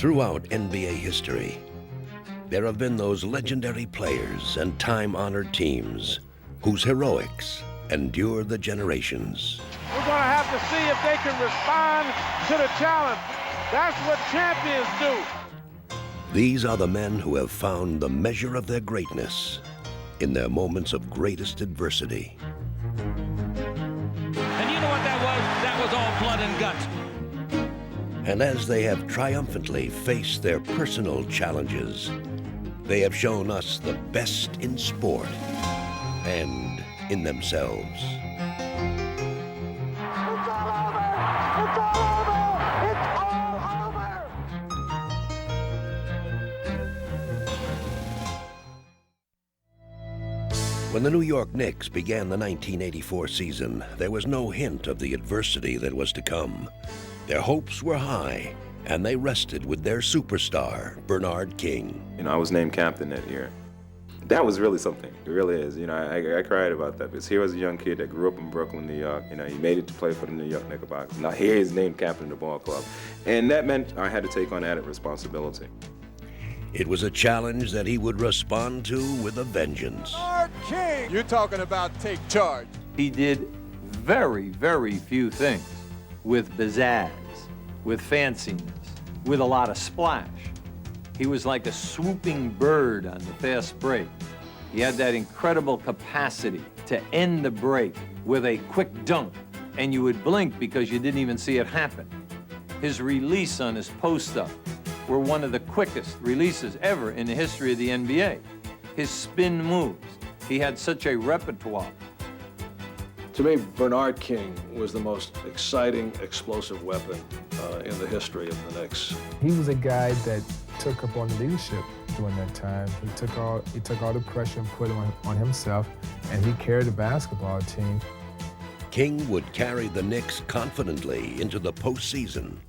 Throughout NBA history, there have been those legendary players and time-honored teams whose heroics endure the generations. We're going to have to see if they can respond to the challenge. That's what champions do. These are the men who have found the measure of their greatness in their moments of greatest adversity. And you know what that was? That was all blood and guts. And as they have triumphantly faced their personal challenges, they have shown us the best in sport and in themselves. It's all over! It's all over! It's all over! When the New York Knicks began the 1984 season, there was no hint of the adversity that was to come. Their hopes were high, and they rested with their superstar, Bernard King. You know, I was named captain that year. That was really something. It really is. You know, I cried about that because here was a young kid that grew up in Brooklyn, New York. You know, he made it to play for the New York Knickerbockers. Now here he's named captain of the ball club. And that meant I had to take on added responsibility. It was a challenge that he would respond to with a vengeance. Bernard King! You're talking about take charge. He did very, very few things with pizzazz, with fanciness, with a lot of splash. He was like a swooping bird on the fast break. He had that incredible capacity to end the break with a quick dunk, and you would blink because you didn't even see it happen. His release on his post-up were one of the quickest releases ever in the history of the NBA. His spin moves, he had such a repertoire. To me, Bernard King was the most exciting, explosive weapon in the history of the Knicks. He was a guy that took up on the leadership during that time. He took all the pressure and put it on himself, and he carried the basketball team. King would carry the Knicks confidently into the postseason.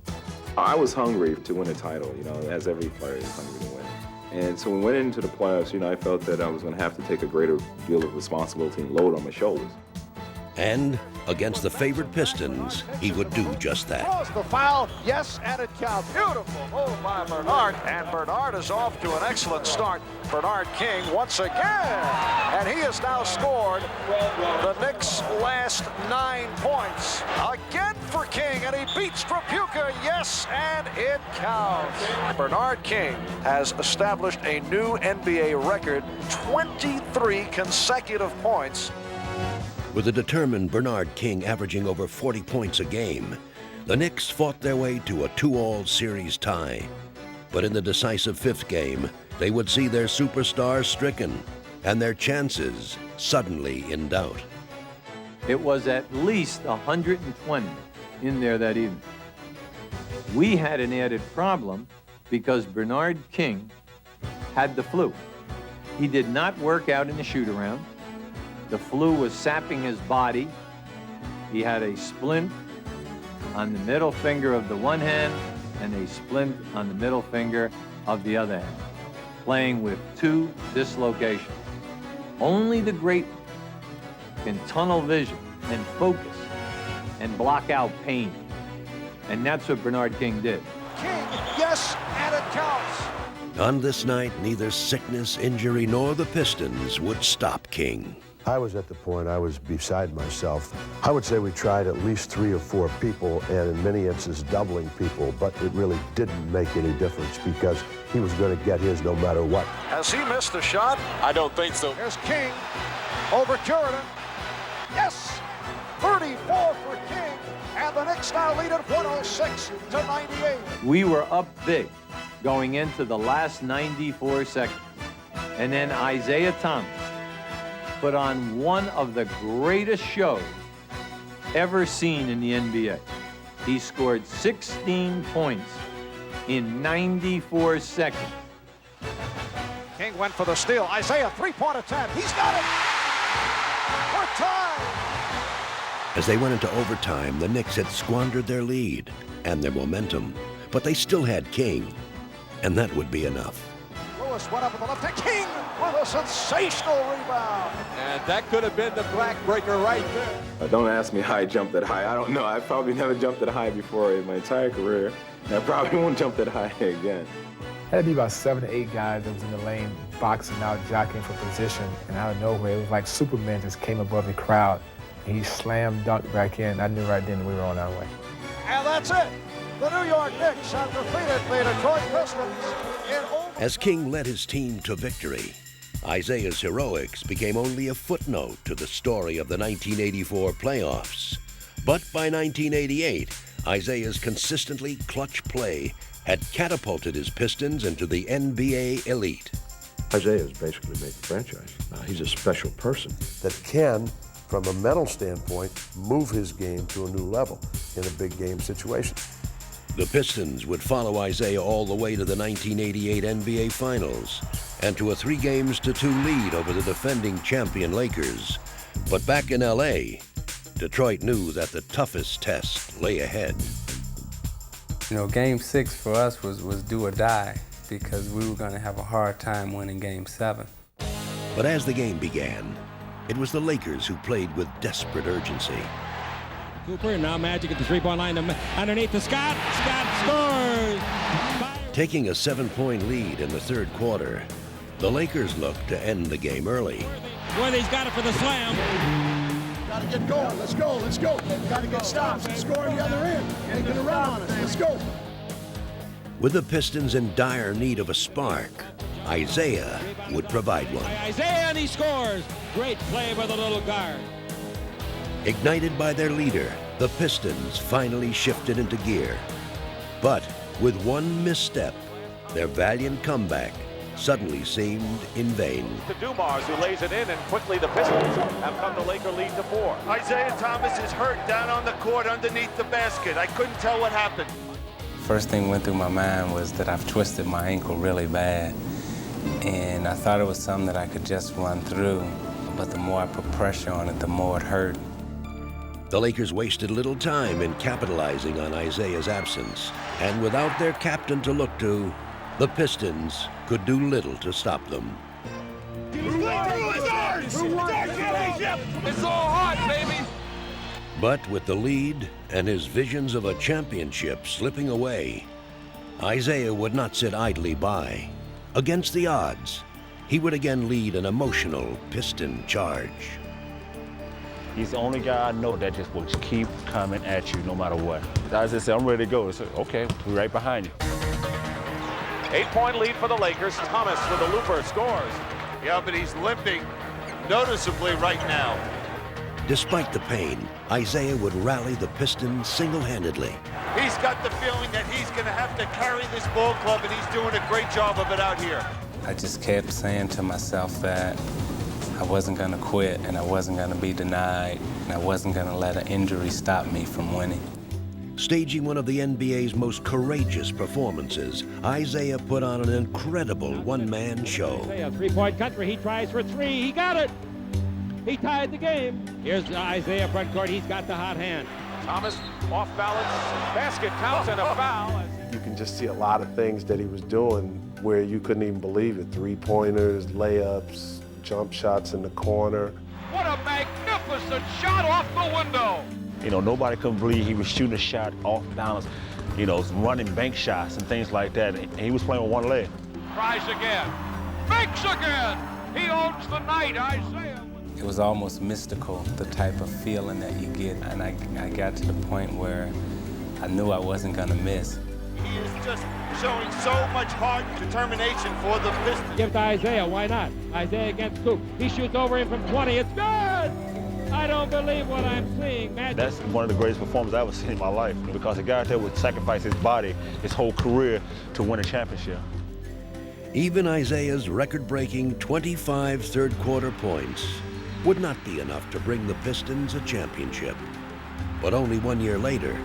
I was hungry to win a title, you know, as every player is hungry to win. And so when we went into the playoffs, you know, I felt that I was going to have to take a greater deal of responsibility and load on my shoulders. And against the favored Pistons, he would do just that. Draws the foul, yes, and it counts. Beautiful move by Bernard, and Bernard is off to an excellent start. Bernard King once again, and he has now scored the Knicks' last 9 points. Again for King, and he beats Trapuka, yes, and it counts. Bernard King has established a new NBA record, 23 consecutive points. With a determined Bernard King averaging over 40 points a game, the Knicks fought their way to a 2-all series tie. But in the decisive 5th game, they would see their superstar stricken and their chances suddenly in doubt. It was at least 120 in there that evening. We had an added problem because Bernard King had the flu. He did not work out in the shoot-around. The flu was sapping his body. He had a splint on the middle finger of the one hand and a splint on the middle finger of the other hand, playing with 2 dislocations. Only the great can tunnel vision and focus and block out pain. And that's what Bernard King did. King, yes, and it counts. On this night, neither sickness, injury, nor the Pistons would stop King. I was at the point I was beside myself. I would say we tried at least 3 or 4 people, and in many instances doubling people, but it really didn't make any difference because he was going to get his no matter what. Has he missed the shot? I don't think so. Here's King over Jordan. Yes, 34 for King, and the Knicks now lead at 106-98. We were up big going into the last 94 seconds. And then Isaiah Thomas put on one of the greatest shows ever seen in the NBA. He scored 16 points in 94 seconds. King went for the steal. Isaiah, 3-point attempt. He's got it. We're tied. As they went into overtime, the Knicks had squandered their lead and their momentum, but they still had King, and that would be enough. Lewis went up with the left hand. King with a sensational rebound. And that could have been the backbreaker right there. Don't ask me how I jumped that high. I don't know. I probably never jumped that high before in my entire career. I probably won't jump that high again. Had to be about 7 to 8 guys that was in the lane boxing out, jockeying for position, and out of nowhere, it was like Superman just came above the crowd, and he slammed dunked back in. I knew right then we were on our way. And that's it. The New York Knicks have defeated the Detroit Pistons in overtime. As King led his team to victory, Isaiah's heroics became only a footnote to the story of the 1984 playoffs. But by 1988, Isaiah's consistently clutch play had catapulted his Pistons into the NBA elite. Isaiah has basically made the franchise. He's a special person that can, from a mental standpoint, move his game to a new level in a big game situation. The Pistons would follow Isaiah all the way to the 1988 NBA Finals and to a 3-2 lead over the defending champion Lakers. But back in LA, Detroit knew that the toughest test lay ahead. You know, Game 6 for us was do or die because we were going to have a hard time winning Game 7. But as the game began, it was the Lakers who played with desperate urgency. Cooper, now Magic at the three-point line underneath the Scott. Scott scores! Taking a 7-point lead in the third quarter, the Lakers looked to end the game early. Worthy's got it for the slam. Gotta get going. Let's go. Let's go. Gotta get stops. Score on the other end. Making a run on it. Let's go. With the Pistons in dire need of a spark, Isaiah would provide one. Isaiah, and he scores. Great play by the little guard. Ignited by their leader, the Pistons finally shifted into gear. But with one misstep, their valiant comeback suddenly seemed in vain. To Dumars, who lays it in, and quickly the Pistons have come the Laker lead to 4. Isaiah Thomas is hurt down on the court underneath the basket. I couldn't tell what happened. First thing went through my mind was that I've twisted my ankle really bad. And I thought it was something that I could just run through. But the more I put pressure on it, the more it hurt. The Lakers wasted little time in capitalizing on Isaiah's absence. And without their captain to look to, the Pistons could do little to stop them. It's all hot, baby! But with the lead and his visions of a championship slipping away, Isaiah would not sit idly by. Against the odds, he would again lead an emotional Piston charge. He's the only guy I know that just will keep coming at you no matter what. I just said, I'm ready to go. I said, okay, we're right behind you. 8-point lead for the Lakers. Thomas with a looper scores. Yeah, but he's limping noticeably right now. Despite the pain, Isaiah would rally the Pistons single-handedly. He's got the feeling that he's going to have to carry this ball club, and he's doing a great job of it out here. I just kept saying to myself that I wasn't going to quit, and I wasn't going to be denied, and I wasn't going to let an injury stop me from winning. Staging one of the NBA's most courageous performances, Isaiah put on an incredible one-man show. A three-point country. He tries for 3. He got it. He tied the game. Here's Isaiah front court. He's got the hot hand. Thomas off balance. Basket counts and a foul. You can just see a lot of things that he was doing where you couldn't even believe it. Three-pointers, layups, jump shots in the corner. What a magnificent shot off the window. You know, nobody could believe he was shooting a shot off balance, you know, running bank shots and things like that. And he was playing with one leg. Tries again. Makes again. He owns the night, Isaiah. It was almost mystical, the type of feeling that you get. And I got to the point where I knew I wasn't going to miss. He is just showing so much heart and determination for the Pistons. Give it to Isaiah. Why not? Isaiah against Scoop. He shoots over him from 20. It's good! I don't believe what I'm seeing. Magic. That's one of the greatest performances I've ever seen in my life, because a guy out there would sacrifice his body, his whole career to win a championship. Even Isaiah's record-breaking 25 third-quarter points would not be enough to bring the Pistons a championship. But only 1 year later,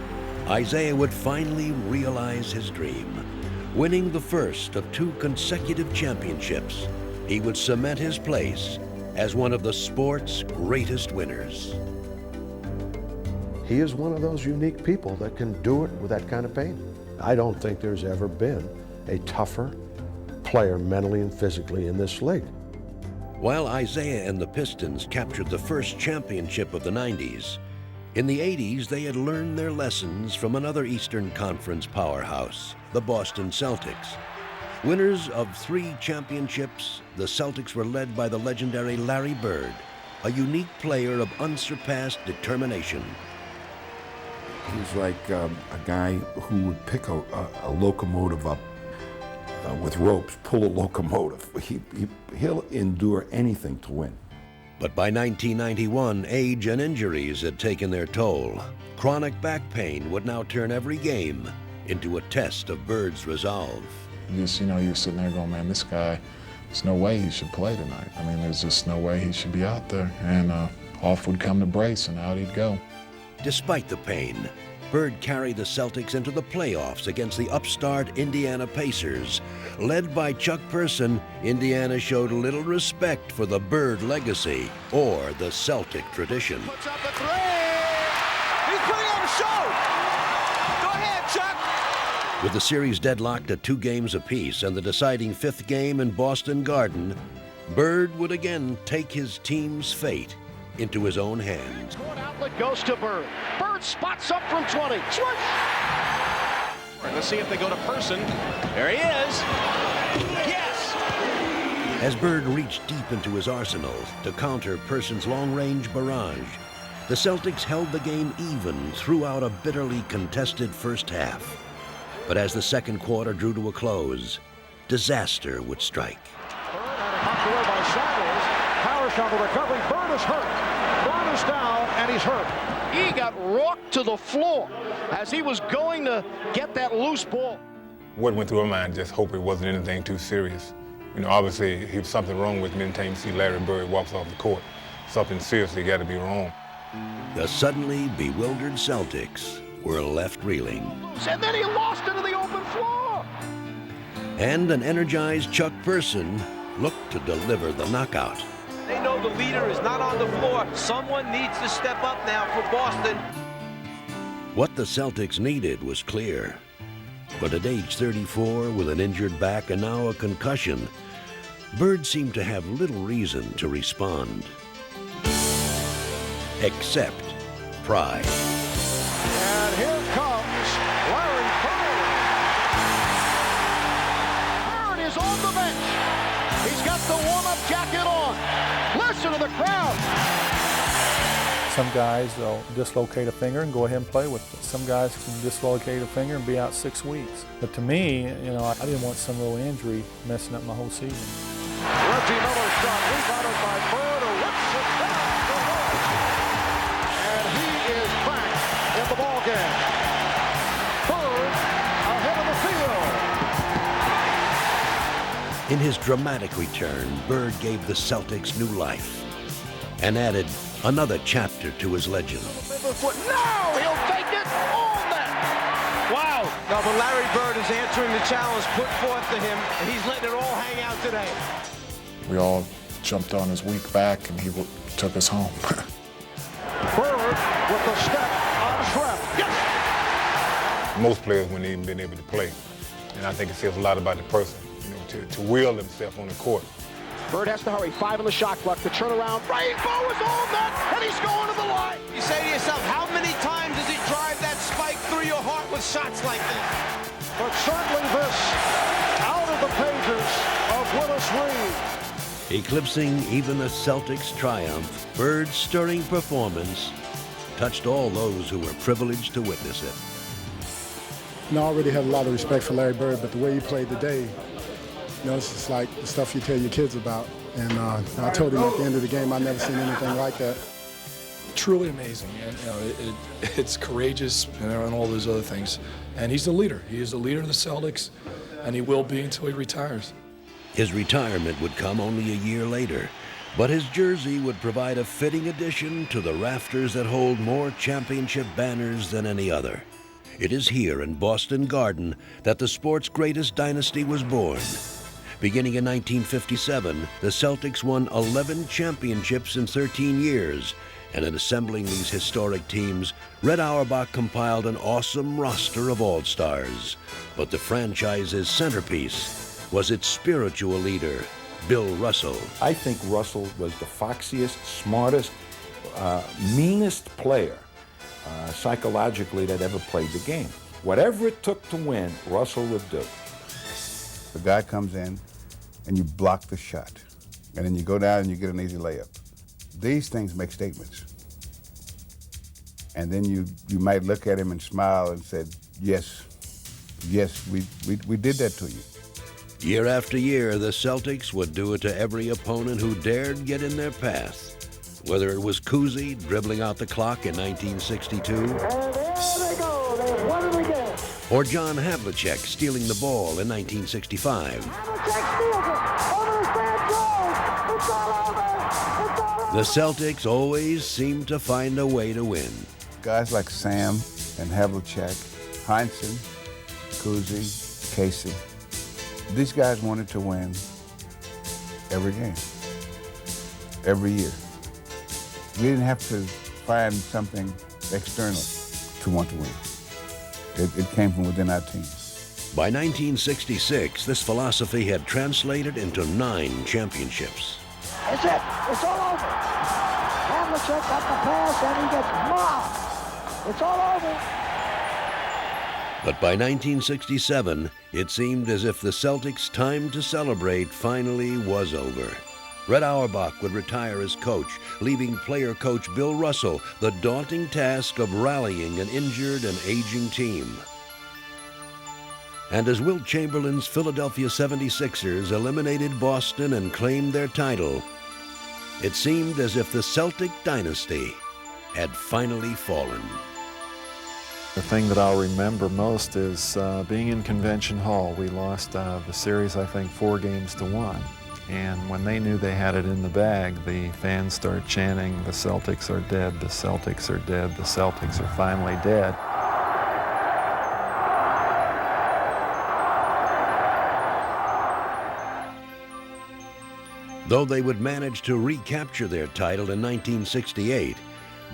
Isaiah would finally realize his dream. Winning the first of 2 consecutive championships, he would cement his place as one of the sport's greatest winners. He is one of those unique people that can do it with that kind of pain. I don't think there's ever been a tougher player mentally and physically in this league. While Isaiah and the Pistons captured the first championship of the 90s, In the 80s, they had learned their lessons from another Eastern Conference powerhouse, the Boston Celtics. Winners of 3 championships, the Celtics were led by the legendary Larry Bird, a unique player of unsurpassed determination. He was like a guy who would pick a locomotive up with ropes, pull a locomotive. He'll endure anything to win. But by 1991, age and injuries had taken their toll. Chronic back pain would now turn every game into a test of Bird's resolve. You're sitting there going, man, this guy, there's no way he should play tonight. I mean, there's just no way he should be out there. And off would come the brace, and out he'd go. Despite the pain, Bird carried the Celtics into the playoffs against the upstart Indiana Pacers. Led by Chuck Person, Indiana showed little respect for the Bird legacy or the Celtic tradition. Puts up the three. He's putting on a show. Go ahead, Chuck. With the series deadlocked at 2 games apiece and the deciding 5th game in Boston Garden, Bird would again take his team's fate into his own hands. Short outlet goes to Bird. Bird spots up from 20. Switch! Let's see if they go to Person. There he is. Yes! As Bird reached deep into his arsenal to counter Person's long-range barrage, the Celtics held the game even throughout a bitterly contested first half. But as the second quarter drew to a close, disaster would strike. Bird knocked away by Saddles. Powers on the recovery. Bird is hurt. Brown is down, and he's hurt. He got rocked to the floor as he was going to get that loose ball. What went through my mind, just hope it wasn't anything too serious. Obviously, if something wrong with me, anytime you see Larry Bird walks off the court, something seriously got to be wrong. The suddenly bewildered Celtics were left reeling. And then he lost it to the open floor. And an energized Chuck Person looked to deliver the knockout. They know the leader is not on the floor. Someone needs to step up now for Boston. What the Celtics needed was clear. But at age 34, with an injured back and now a concussion, Bird seemed to have little reason to respond. Except pride. And here comes Larry Bird. Bird is on the bench. He's got the warm-up jacket on. Listen to the crowd. Some guys will dislocate a finger and go ahead and play with it. Some guys can dislocate a finger and be out 6 weeks. But to me, I didn't want some little injury messing up my whole season. Reggie Miller shot rebounded by Bird, who rips it down the hole. And he is back in the ball game. Bird ahead of the field. In his dramatic return, Bird gave the Celtics new life and added another chapter to his legend. Now he'll take it on net. Wow. No, but Larry Bird is answering the challenge put forth to him, and he's letting it all hang out today. We all jumped on his weak back, and he took us home. Bird with the step on Shref. Yes! Most players wouldn't even been able to play. And I think it says a lot about the person, to will himself on the court. Bird has to hurry. 5 on the shot clock. The turnaround. Rainbow is on net, and he's going to the line. You say to yourself, how many times does he drive that spike through your heart with shots like this? But certainly this, out of the pages of Willis Reed. Eclipsing even the Celtics' triumph, Bird's stirring performance touched all those who were privileged to witness it. I already had a lot of respect for Larry Bird, but the way he played today, it's just like the stuff you tell your kids about. And I told him at the end of the game, I've never seen anything like that. Truly amazing. And, it's courageous and all those other things. And he's the leader. He is the leader of the Celtics, and he will be until he retires. His retirement would come only a year later, but his jersey would provide a fitting addition to the rafters that hold more championship banners than any other. It is here in Boston Garden that the sport's greatest dynasty was born. Beginning in 1957, the Celtics won 11 championships in 13 years, and in assembling these historic teams, Red Auerbach compiled an awesome roster of all-stars. But the franchise's centerpiece was its spiritual leader, Bill Russell. I think Russell was the foxiest, smartest, meanest player psychologically that ever played the game. Whatever it took to win, Russell would do. The guy comes in and you block the shot. And then you go down and you get an easy layup. These things make statements. And then you might look at him and smile and say, yes, we did that to you. Year after year, the Celtics would do it to every opponent who dared get in their path. Whether it was Cousy dribbling out the clock in 1962, And there they go. They've won it again. or John Havlicek stealing the ball in 1965. Havlicek steals it. Over the stand goes. It's all over. It's all over. The Celtics always seemed to find a way to win. Guys like Sam and Havlicek, Heinsohn, Cousy, Casey, these guys wanted to win every game, every year. We didn't have to find something external to want to win. It came from within our team. By 1966, this philosophy had translated into 9 championships. It's it. It's all over. Havlicek got the pass and he gets mobbed. It's all over. But by 1967, it seemed as if the Celtics' time to celebrate finally was over. Red Auerbach would retire as coach, leaving player coach Bill Russell the daunting task of rallying an injured and aging team. And as Wilt Chamberlain's Philadelphia 76ers eliminated Boston and claimed their title, it seemed as if the Celtic dynasty had finally fallen. The thing that I'll remember most is being in Convention Hall. We lost the series, I think, 4-1. And when they knew they had it in the bag, the fans started chanting, "The Celtics are dead, the Celtics are dead, the Celtics are finally dead." Though they would manage to recapture their title in 1968,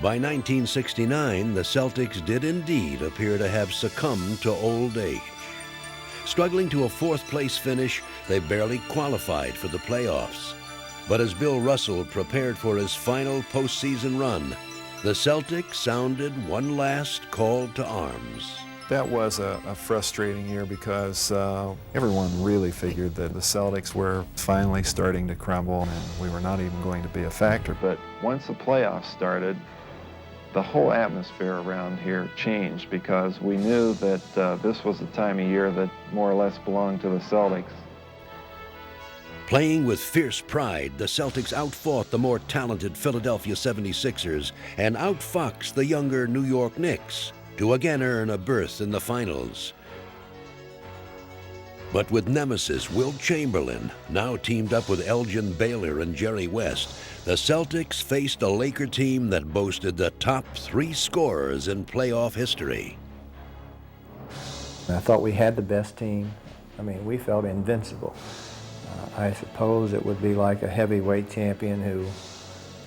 by 1969, the Celtics did indeed appear to have succumbed to old age. Struggling to a 4th-place finish, they barely qualified for the playoffs. But as Bill Russell prepared for his final postseason run, the Celtics sounded one last call to arms. That was a frustrating year because everyone really figured that the Celtics were finally starting to crumble and we were not even going to be a factor. But once the playoffs started, the whole atmosphere around here changed because we knew that this was the time of year that more or less belonged to the Celtics. Playing with fierce pride, the Celtics outfought the more talented Philadelphia 76ers and outfoxed the younger New York Knicks to again earn a berth in the finals. But with nemesis Wilt Chamberlain, now teamed up with Elgin Baylor and Jerry West, the Celtics faced a Laker team that boasted the top 3 scorers in playoff history. I thought we had the best team. I mean, we felt invincible. I suppose it would be like a heavyweight champion who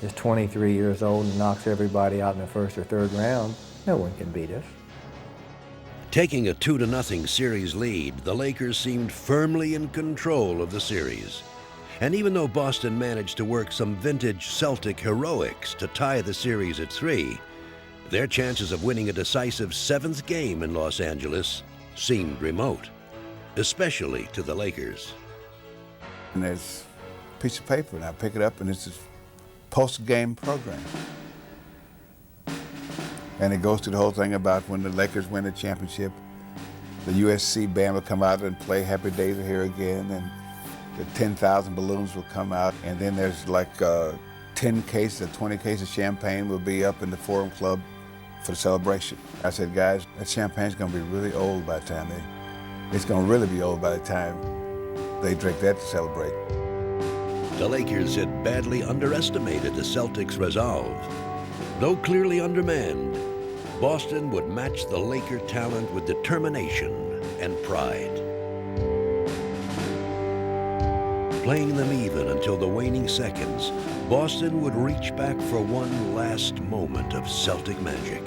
is 23 years old and knocks everybody out in the 1st or 3rd round. No one can beat us. Taking a 2-0 series lead, the Lakers seemed firmly in control of the series. And even though Boston managed to work some vintage Celtic heroics to tie the series at 3, their chances of winning a decisive 7th game in Los Angeles seemed remote, especially to the Lakers. And there's a piece of paper, and I pick it up, and it's this post-game program. And it goes through the whole thing about when the Lakers win the championship, the USC band will come out and play Happy Days Are Here Again, and the 10,000 balloons will come out, and then there's like 10 cases or 20 cases of champagne will be up in the Forum Club for the celebration. I said, guys, that champagne's gonna be really old by the time it's gonna really be old by the time they drink that to celebrate. The Lakers had badly underestimated the Celtics' resolve. Though clearly undermanned, Boston would match the Laker talent with determination and pride. Playing them even until the waning seconds, Boston would reach back for one last moment of Celtic magic.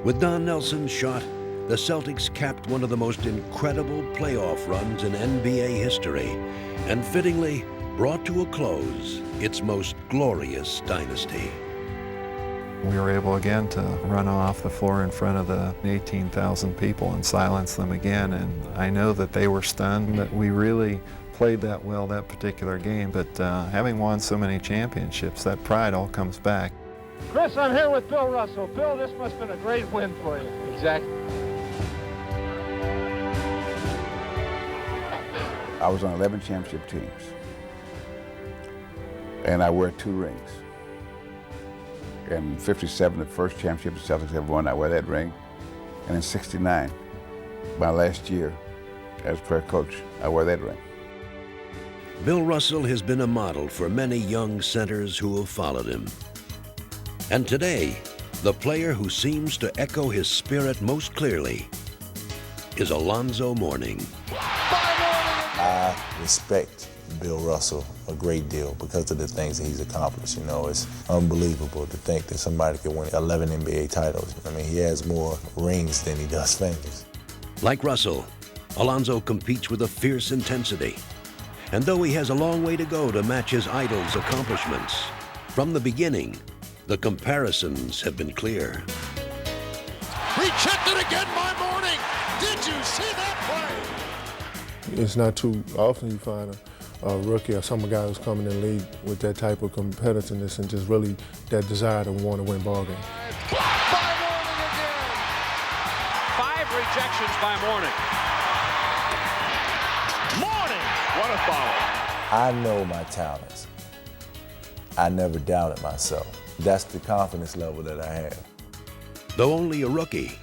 With Don Nelson's shot, the Celtics capped one of the most incredible playoff runs in NBA history, and fittingly brought to a close its most glorious dynasty. We were able again to run off the floor in front of the 18,000 people and silence them again, and I know that they were stunned that we really played that well that particular game, but having won so many championships, that pride all comes back. Chris, I'm here with Bill Russell. Bill, this must have been a great win for you. Exactly. I was on 11 championship teams, and I wear 2 rings. In '57, the first championship the Celtics ever won, I wear that ring. And in '69, my last year as player coach, I wear that ring. Bill Russell has been a model for many young centers who have followed him. And today, the player who seems to echo his spirit most clearly is Alonzo Mourning. I respect Bill Russell a great deal because of the things that he's accomplished. You know, it's unbelievable to think that somebody could win 11 NBA titles. I mean, he has more rings than he does fingers. Like Russell, Alonzo competes with a fierce intensity. And though he has a long way to go to match his idol's accomplishments, from the beginning, the comparisons have been clear. Rechecked it again by Mourning. Did you see that play? It's not too often you find a rookie or some guy who's coming in the league with that type of competitiveness and just really that desire to want to win ball games. Blocked by Mourning again. 5 rejections by Mourning. Mourning! What a follow. I know my talents. I never doubted myself. That's the confidence level that I have. Though only a rookie,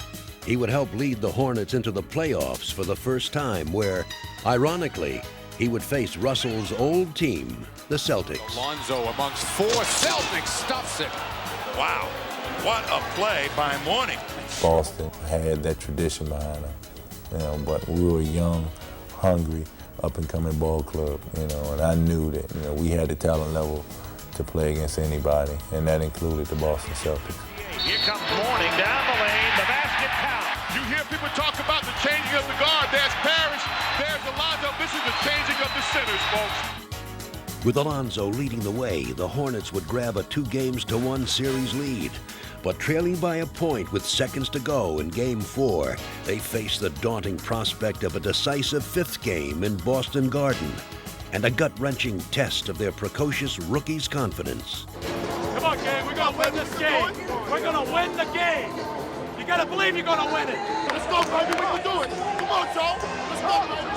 he would help lead the Hornets into the playoffs for the first time where, ironically, he would face Russell's old team, the Celtics. Alonzo amongst 4. Celtics stuffs it. Wow, what a play by Mourning. Boston had that tradition behind them, you know, but we were a young, hungry, up-and-coming ball club, you know, and I knew that, you know, we had the talent level to play against anybody, and that included the Boston Celtics. Here comes Mourning down the lane, the basket count. You hear people talk about the changing of the guard. There's Parrish, there's Alonzo. This is the changing of the centers, folks. With Alonzo leading the way, the Hornets would grab a 2-1 series lead. But trailing by a point with seconds to go in Game 4, they faced the daunting prospect of a decisive 5th game in Boston Garden and a gut-wrenching test of their precocious rookie's confidence. Come on, gang, we're gonna win this game. We're gonna win the game. You gotta believe you're gonna win it. Let's go, baby, we can do it. Come on, Joe. Let's go, baby.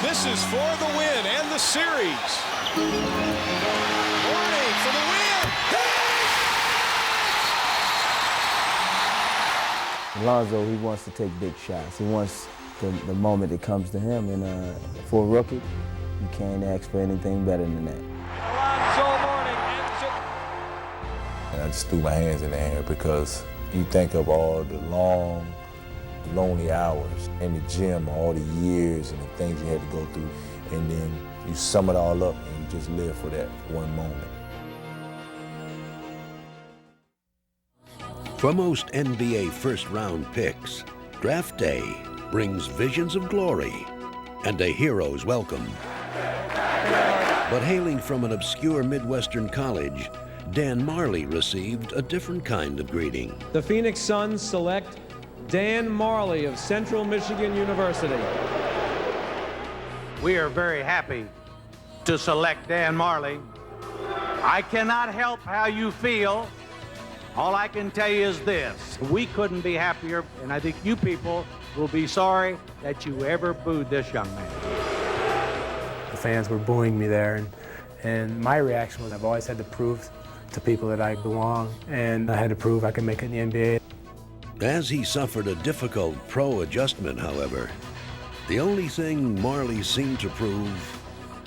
This is for the win and the series. Mourning for the win. Alonzo, he wants to take big shots. He wants the moment that comes to him, and for a rookie, you can't ask for anything better than that. Alonzo Mourning ends it. And I just threw my hands in the air because you think of all the long, lonely hours in the gym, all the years and the things you had to go through, and then you sum it all up and you just live for that one moment. For most NBA first-round picks, draft day brings visions of glory and a hero's welcome. But hailing from an obscure Midwestern college, Dan Marley received a different kind of greeting. The Phoenix Suns select Dan Marley of Central Michigan University. We are very happy to select Dan Marley. I cannot help how you feel. All I can tell you is this: we couldn't be happier, and I think you people will be sorry that you ever booed this young man. The fans were booing me there, and my reaction was I've always had to prove to people that I belong, and I had to prove I could make it in the NBA. As he suffered a difficult pro adjustment, however, the only thing Marley seemed to prove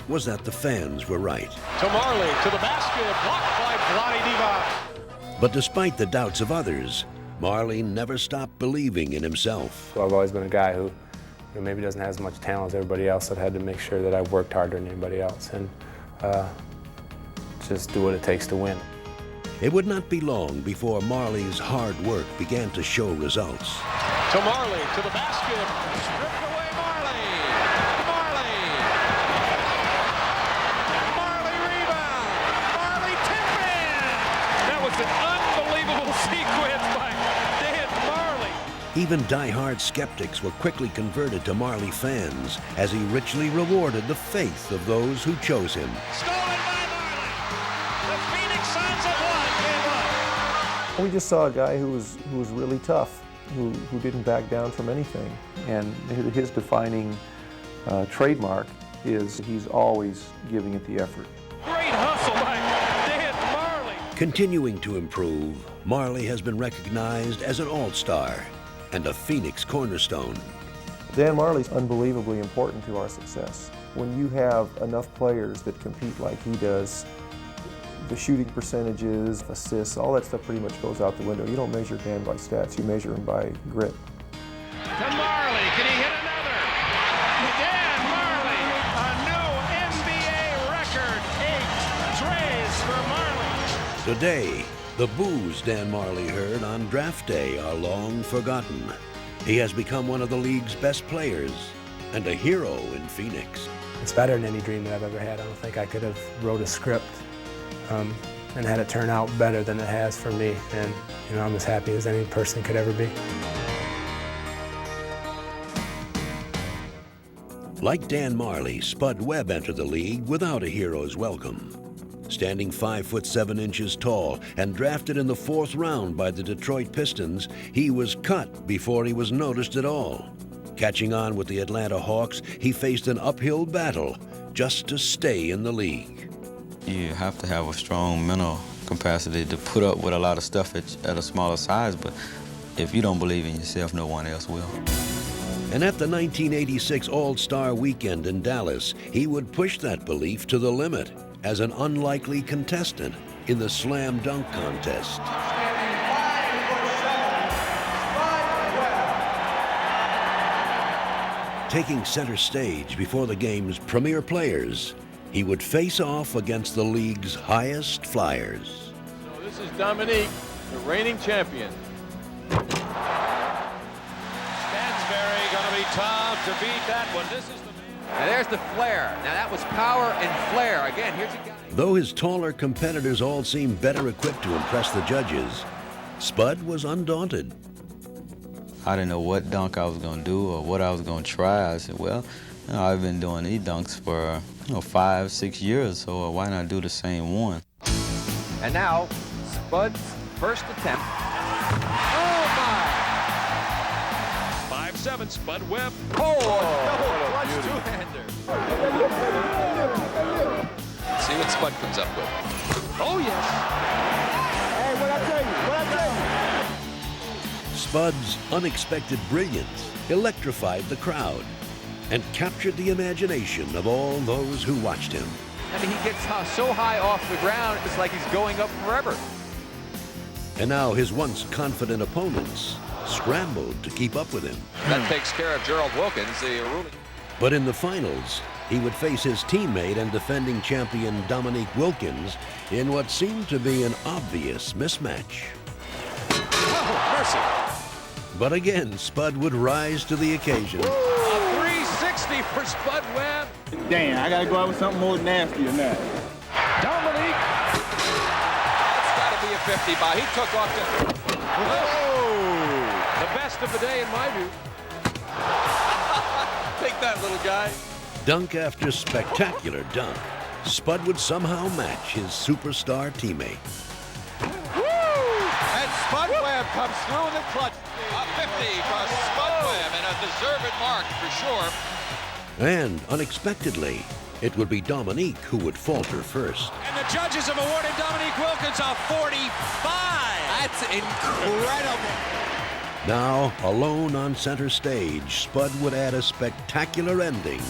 was that the fans were right. To Marley, to the basket, blocked by Vlade Divac. But despite the doubts of others, Marley never stopped believing in himself. So I've always been a guy who maybe doesn't have as much talent as everybody else. I've had to make sure that I worked harder than anybody else and just do what it takes to win. It would not be long before Marley's hard work began to show results. To Marley, to the basket, stripped away Marley. Marley. Marley rebound. Marley tip in. That was an Even die-hard skeptics were quickly converted to Marley fans as he richly rewarded the faith of those who chose him. Stolen by Marley. The Phoenix Suns have won game one. We just saw a guy who was really tough, who didn't back down from anything. And his defining trademark is he's always giving it the effort. Great hustle by Dan Marley. Continuing to improve, Marley has been recognized as an all-star and a Phoenix cornerstone. Dan Marley's unbelievably important to our success. When you have enough players that compete like he does, the shooting percentages, assists, all that stuff pretty much goes out the window. You don't measure a man by stats, you measure him by grit. To Marley, can he hit another? Dan Marley, a new NBA record, 8 trays for Marley. Today, the boos Dan Marley heard on draft day are long forgotten. He has become one of the league's best players and a hero in Phoenix. It's better than any dream that I've ever had. I don't think I could have wrote a script and had it turn out better than it has for me. And I'm as happy as any person could ever be. Like Dan Marley, Spud Webb entered the league without a hero's welcome. Standing 5'7" tall and drafted in the 4th round by the Detroit Pistons, he was cut before he was noticed at all. Catching on with the Atlanta Hawks, he faced an uphill battle just to stay in the league. You have to have a strong mental capacity to put up with a lot of stuff at a smaller size, but if you don't believe in yourself, no one else will. And at the 1986 All-Star Weekend in Dallas, he would push that belief to the limit as an unlikely contestant in the slam dunk contest. Taking center stage before the game's premier players, he would face off against the league's highest flyers. So this is Dominique, the reigning champion. Stansberry going to be tough to beat that one. This is the man. And there's the flare. Now that was power and flare. Again, here's a guy. Though his taller competitors all seemed better equipped to impress the judges, Spud was undaunted. I didn't know what dunk I was going to do or what I was going to try. I said, well, I've been doing these dunks for 5, 6 years, so why not do the same one? And now, Spud's first attempt. Oh, my! 5'7", Spud Webb. Oh, clutch two-hander. See what Spud comes up with. Oh, yes. Hey, what I tell you? Spud's unexpected brilliance electrified the crowd and captured the imagination of all those who watched him. I mean, he gets so high off the ground, it's like he's going up forever. And now his once confident opponents scrambled to keep up with him. That takes care of Gerald Wilkins, the ruling. But in the finals, he would face his teammate and defending champion Dominique Wilkins in what seemed to be an obvious mismatch. Oh, mercy. But again, Spud would rise to the occasion. A 360 for Spud Webb. Damn, I gotta go out with something more nasty than that. Dominique. That's got to be a 50 by. He took off the... Whoa! The best of the day in my view. Take that, little guy. Dunk after spectacular dunk, Spud would somehow match his superstar teammate. And Spud Webb comes through in the clutch. A 50 for Spud Webb, and a deserved mark for sure. And unexpectedly, it would be Dominique who would falter first. And the judges have awarded Dominique Wilkins a 45. That's incredible. Now, alone on center stage, Spud would add a spectacular ending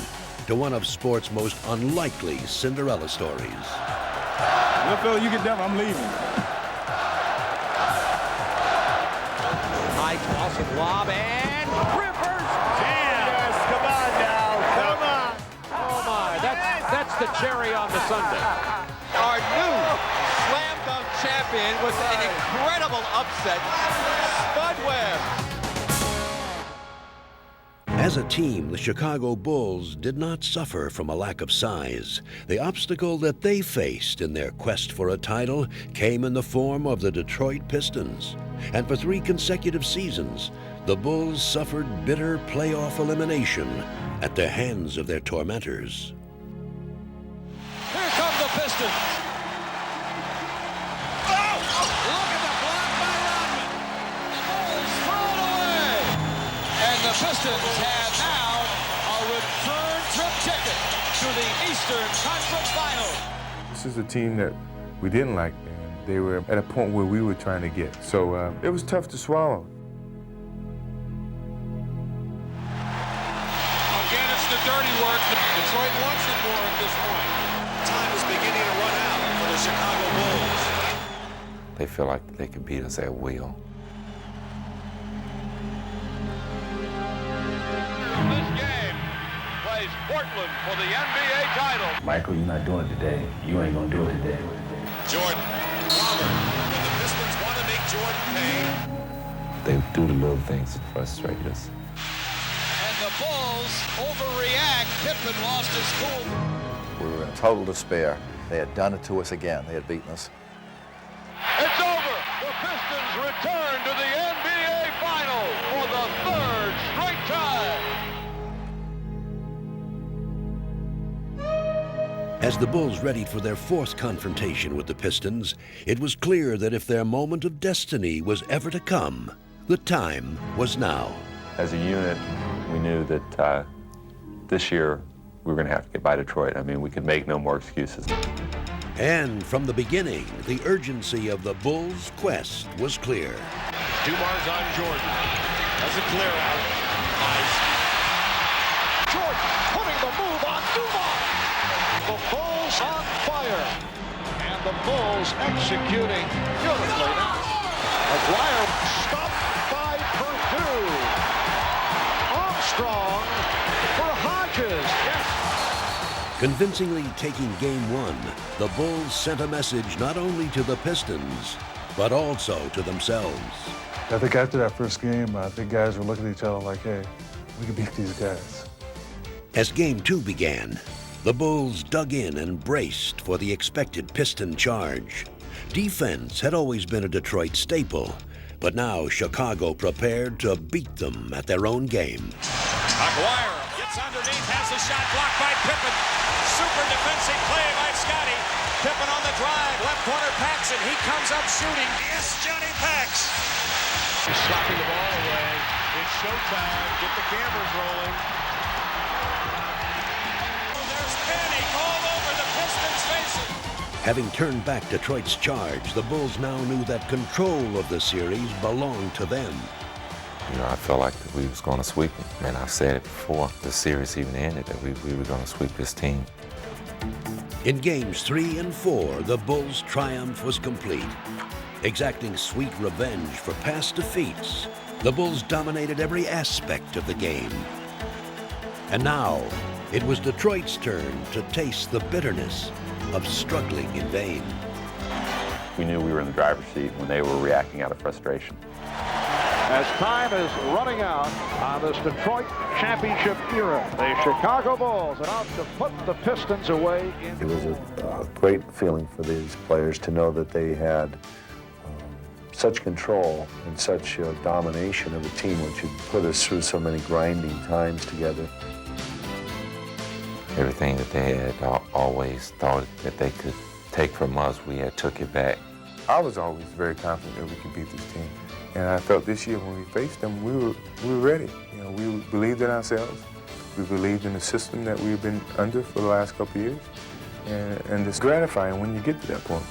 to one of sport's most unlikely Cinderella stories. Little fella, you get done, I'm leaving. High toss and lob and reverse jam. Yes, come on now, come on. Oh my, that's the cherry on the sundae. Our new slam dunk champion was an incredible upset. Spud Webb. As a team, the Chicago Bulls did not suffer from a lack of size. The obstacle that they faced in their quest for a title came in the form of the Detroit Pistons. And for 3 consecutive seasons, the Bulls suffered bitter playoff elimination at the hands of their tormentors. Here come the Pistons. Oh! Look at the block by Rodman. Bulls throw it away. And the Pistons have now a return trip ticket to the Eastern Conference Final. This is a team that we didn't like, and they were at a point where we were trying to get. So it was tough to swallow. Again, it's the dirty work. Detroit wants it more at this point. Time is beginning to run out for the Chicago Bulls. They feel like they can beat us at will. This game plays Portland for the NBA title. Michael, you're not doing it today. You ain't gonna do it today. Jordan, Robert, but the Pistons want to make Jordan pay. They do the little things to frustrate us. And the Bulls overreact. Pippen lost his cool. We were in total despair. They had done it to us again. They had beaten us. It's over. The Pistons return to the NBA Finals for the third straight time. As the Bulls readied for their fourth confrontation with the Pistons, it was clear that if their moment of destiny was ever to come, the time was now. As a unit, we knew that this year we were going to have to get by Detroit. I mean, we could make no more excuses. And from the beginning, the urgency of the Bulls' quest was clear. Dumar's on Jordan. Doesn't clear out. Nice. Jordan putting the move on Dumar. The Bulls on fire. And the Bulls executing beautifully now. Aguirre stopped by Purdue. Armstrong for Hodges. Yes. Convincingly taking Game 1, the Bulls sent a message not only to the Pistons, but also to themselves. I think after that first game, I think guys were looking at each other like, hey, we can beat these guys. As Game 2 began, the Bulls dug in and braced for the expected Piston charge. Defense had always been a Detroit staple, but now Chicago prepared to beat them at their own game. Aguirre gets underneath, has a shot blocked by Pippen. Super defensive play by Scotty. Pippen on the drive, left corner Paxson. He comes up shooting. Yes, Johnny Pax. He's slapping the ball away. It's showtime. Get the cameras rolling. There's panic all over the Pistons' faces. Having turned back Detroit's charge, the Bulls now knew that control of the series belonged to them. You know, I felt like that we was going to sweep them. Man, I've said it before the series even ended that we were going to sweep this team. In Games 3 and 4, the Bulls' triumph was complete. Exacting sweet revenge for past defeats, the Bulls dominated every aspect of the game. And now, it was Detroit's turn to taste the bitterness of struggling in vain. We knew we were in the driver's seat when they were reacting out of frustration. As time is running out on this Detroit championship era, the Chicago Bulls are out to put the Pistons away. It was a great feeling for these players to know that they had such control and such domination of a team, which had put us through so many grinding times together. Everything that they had always thought that they could take from us, we had took it back. I was always very confident that we could beat this team. And I felt this year when we faced them, we were ready. You know, we believed in ourselves. We believed in the system that we've been under for the last couple of years. And it's gratifying when you get to that point.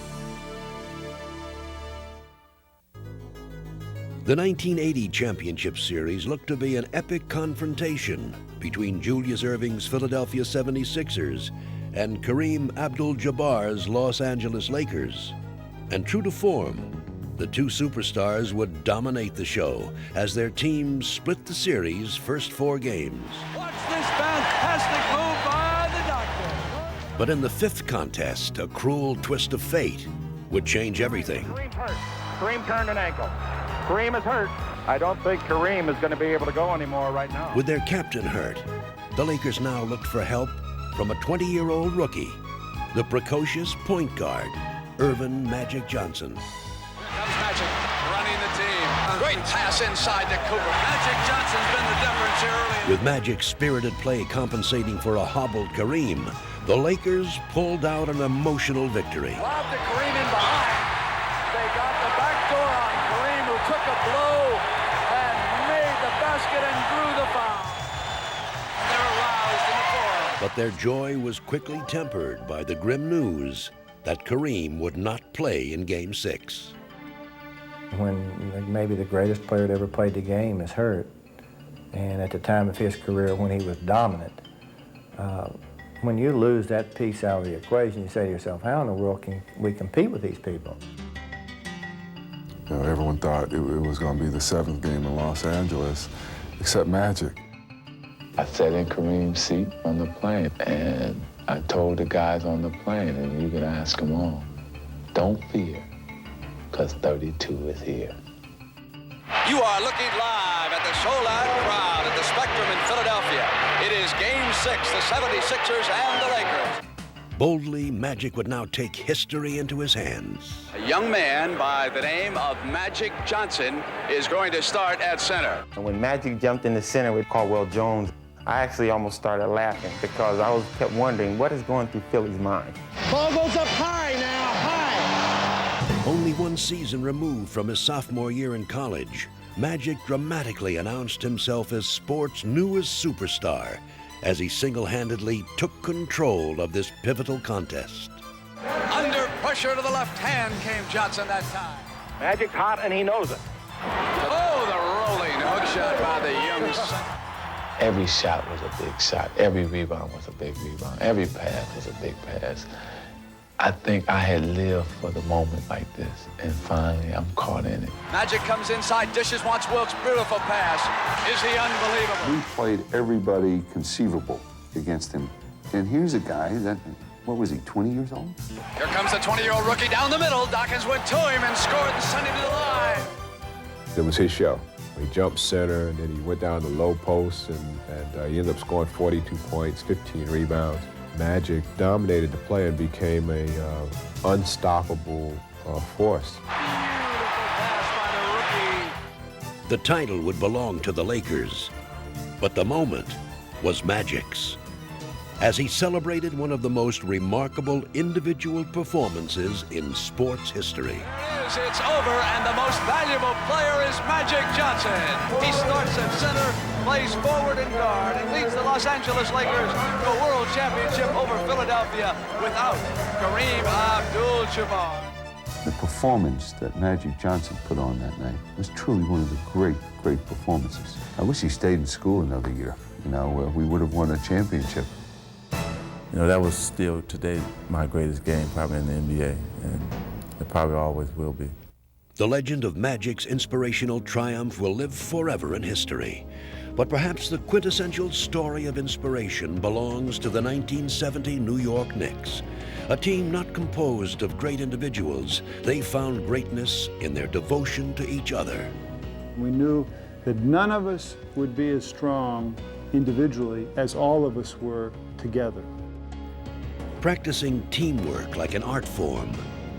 The 1980 championship series looked to be an epic confrontation between Julius Erving's Philadelphia 76ers and Kareem Abdul-Jabbar's Los Angeles Lakers. And true to form, the two superstars would dominate the show as their teams split the series' first 4 games. Watch this fantastic move by the doctor. But in the 5th contest, a cruel twist of fate would change everything. Kareem's hurt. Kareem turned an ankle. Kareem is hurt. I don't think Kareem is going to be able to go anymore right now. With their captain hurt, the Lakers now looked for help from a 20-year-old rookie, the precocious point guard, Earvin Magic Johnson. Comes Magic running the team. Great Looking pass inside to Cooper. Magic Johnson's been the difference here early. With Magic's spirited play compensating for a hobbled Kareem, the Lakers pulled out an emotional victory. Lob to Kareem in behind. They got the back door on Kareem, who took a blow and made the basket and drew the foul. And they're aroused in the forum. But their joy was quickly tempered by the grim news that Kareem would not play in Game 6. When maybe the greatest player that ever played the game is hurt, and at the time of his career when he was dominant, when you lose that piece out of the equation, you say to yourself, how in the world can we compete with these people? You know, everyone thought it was going to be the 7th game in Los Angeles, except Magic. I sat in Kareem's seat on the plane, and I told the guys on the plane, and you can ask them all, don't fear, because 32 is here. You are looking live at the sold-out crowd at the Spectrum in Philadelphia. It is Game 6, the 76ers and the Lakers. Boldly, Magic would now take history into his hands. A young man by the name of Magic Johnson is going to start at center. When Magic jumped in the center with Caldwell Jones, I actually almost started laughing because I kept wondering what is going through Philly's mind. Ball goes up high now, high. Only one season removed from his sophomore year in college, Magic dramatically announced himself as sports' newest superstar as he single-handedly took control of this pivotal contest. Under pressure to the left hand came Johnson that time. Magic's hot and he knows it. Oh, the rolling hook shot by the young center. Every shot was a big shot. Every rebound was a big rebound. Every pass was a big pass. I think I had lived for the moment like this, and finally I'm caught in it. Magic comes inside, dishes, wants Wilkes, beautiful pass. Is he unbelievable? We played everybody conceivable against him. And here's a guy that, what was he, 20 years old? Here comes the 20-year-old rookie down the middle. Dawkins went to him and scored and sent him to the line. It was his show. He jumped center, and then he went down the low post, and he ended up scoring 42 points, 15 rebounds. Magic dominated the play and became a unstoppable force. The title would belong to the Lakers, but the moment was Magic's, as he celebrated one of the most remarkable individual performances in sports history. It's over, and the most valuable player is Magic Johnson. He starts at center, plays forward and guard, and leads the Los Angeles Lakers to a world championship over Philadelphia without Kareem Abdul-Jabbar. The performance that Magic Johnson put on that night was truly one of the great, great performances. I wish he stayed in school another year. You know, we would have won a championship. You know, that was still today my greatest game probably in the NBA, and it probably always will be. The legend of Magic's inspirational triumph will live forever in history. But perhaps the quintessential story of inspiration belongs to the 1970 New York Knicks, a team not composed of great individuals. They found greatness in their devotion to each other. We knew that none of us would be as strong individually as all of us were together. Practicing teamwork like an art form,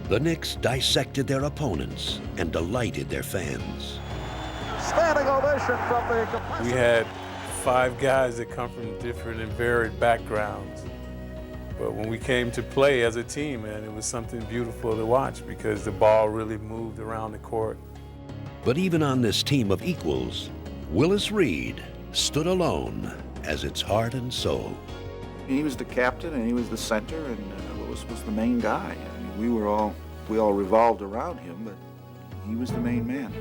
the Knicks dissected their opponents and delighted their fans. Standing ovation from the capacity. We had 5 guys that come from different and varied backgrounds. But when we came to play as a team, man, it was something beautiful to watch because the ball really moved around the court. But even on this team of equals, Willis Reed stood alone as its heart and soul. He was the captain and he was the center, and Willis was the main guy. I mean, we all revolved around him, but he was the main man.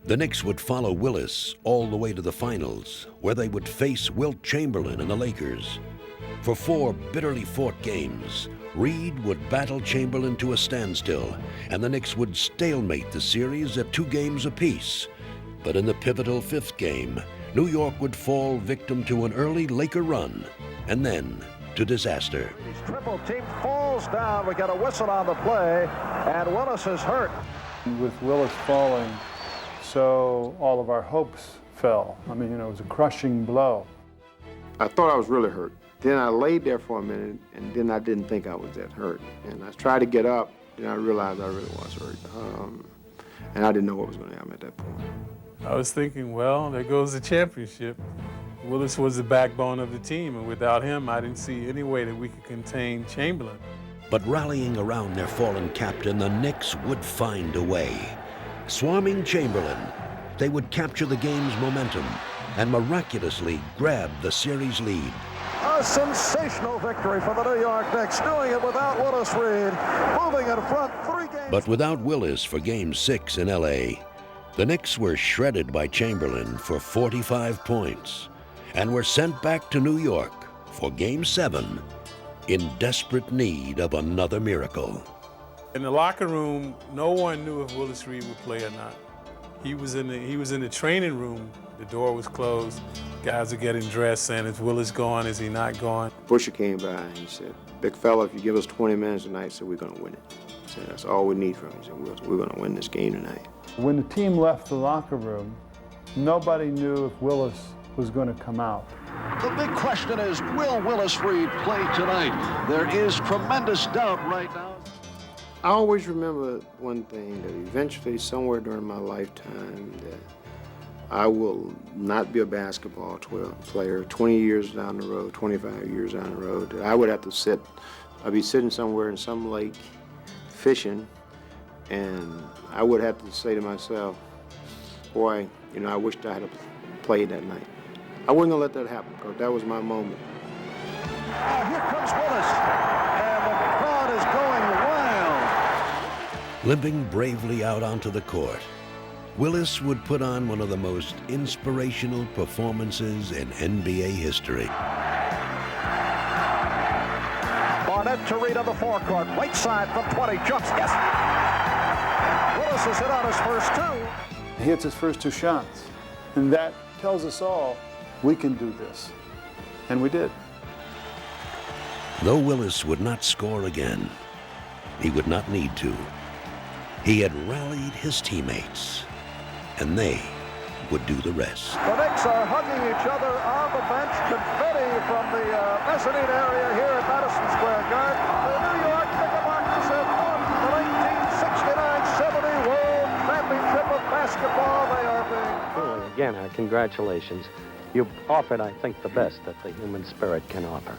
The Knicks would follow Willis all the way to the finals, where they would face Wilt Chamberlain and the Lakers. For 4 bitterly fought games, Reed would battle Chamberlain to a standstill, and the Knicks would stalemate the series at 2 games apiece. But in the pivotal 5th game, New York would fall victim to an early Laker run, and then to disaster. His triple team falls down. We got a whistle on the play, and Willis is hurt. With Willis falling, so all of our hopes fell. I mean, you know, it was a crushing blow. I thought I was really hurt. Then I laid there for a minute, and then I didn't think I was that hurt. And I tried to get up, and I realized I really was hurt. And I didn't know what was going to happen at that point. I was thinking, well, there goes the championship. Willis was the backbone of the team, and without him, I didn't see any way that we could contain Chamberlain. But rallying around their fallen captain, the Knicks would find a way. Swarming Chamberlain, they would capture the game's momentum and miraculously grab the series lead. A sensational victory for the New York Knicks, doing it without Willis Reed, moving in front 3 games. But without Willis for Game 6 in L.A., the Knicks were shredded by Chamberlain for 45 points and were sent back to New York for Game 7 in desperate need of another miracle. In the locker room, no one knew if Willis Reed would play or not. He was in the training room. The door was closed. Guys are getting dressed, saying, is Willis going? Is he not going? Busher came by and he said, big fella, if you give us 20 minutes tonight, so we're going to win it. He said, that's all we need from him. He said, we're going to win this game tonight. When the team left the locker room, nobody knew if Willis was going to come out. The big question is, will Willis Reed play tonight? There is tremendous doubt right now. I always remember one thing, that eventually, somewhere during my lifetime, that I will not be a basketball player 20 years down the road, 25 years down the road. I would have to I'd be sitting somewhere in some lake fishing, and I would have to say to myself, boy, you know, I wished I had played that night. I wasn't gonna let that happen, because that was my moment. Here comes Willis, and the crowd is going wild. Limping bravely out onto the court, Willis would put on one of the most inspirational performances in NBA history. Barnett to Reed on the forecourt, right side from 20, jumps, yes! Willis has hit on his first 2. He hits his first 2 shots, and that tells us all we can do this, and we did. Though Willis would not score again, he would not need to. He had rallied his teammates, and they would do the rest. The Knicks are hugging each other on the bench. Confetti from the mezzanine area here at Madison Square Garden. The New York Knickerbockers have won the 1969-70 World Championship of Basketball. They are being... Again, our congratulations. You've offered, I think, the best that the human spirit can offer.